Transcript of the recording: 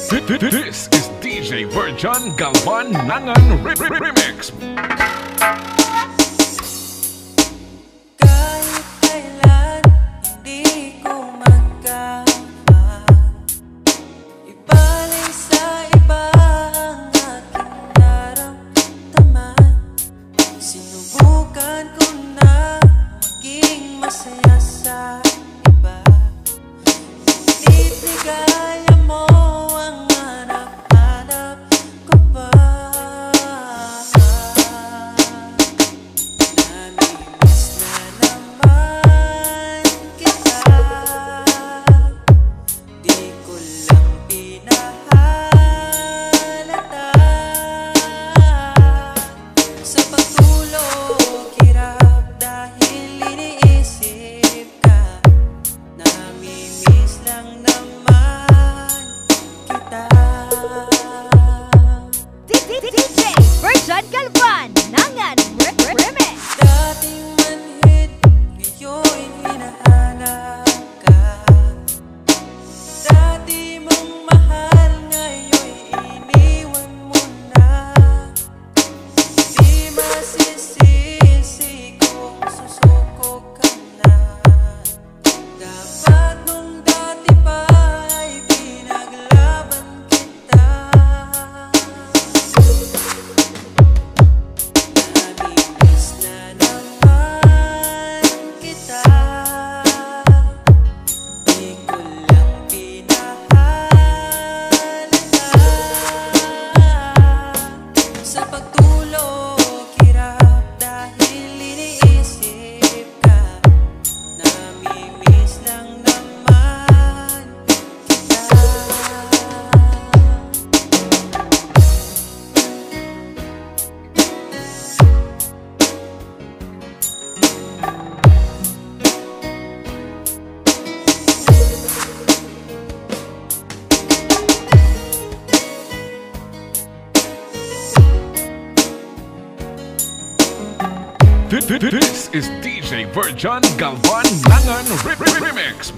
This is DJ Virgin Galvan Nangan Remix. Kahit kailan hindi ko magkama, ibalik sa iba ang aking naramdaman. Sinubukan ko na maging masaya sa iba, ngunit ligaya mo ang hanap-hanap ko pa. Namimiss na naman kita, di ko lang pinahalata. Sa pagtulog hirap dahil iniisip ka, namimiss lang naman kita. DJ Virgin Galvan Nangan Remix. Dating manhid, ngayon hinahanap ka. Dati mong mahal, ngayon iniwan mo na. Di masisisi kung susuko ka na. Dapat nung dati pa ay pinaglaban kita. Namimiss na naman kita, di ko lang pinahalata. Sa pagtulog hirap dahil iniisip ka, namimiss lang naman kita. This is DJ Virgin Galvan Nangan Remix.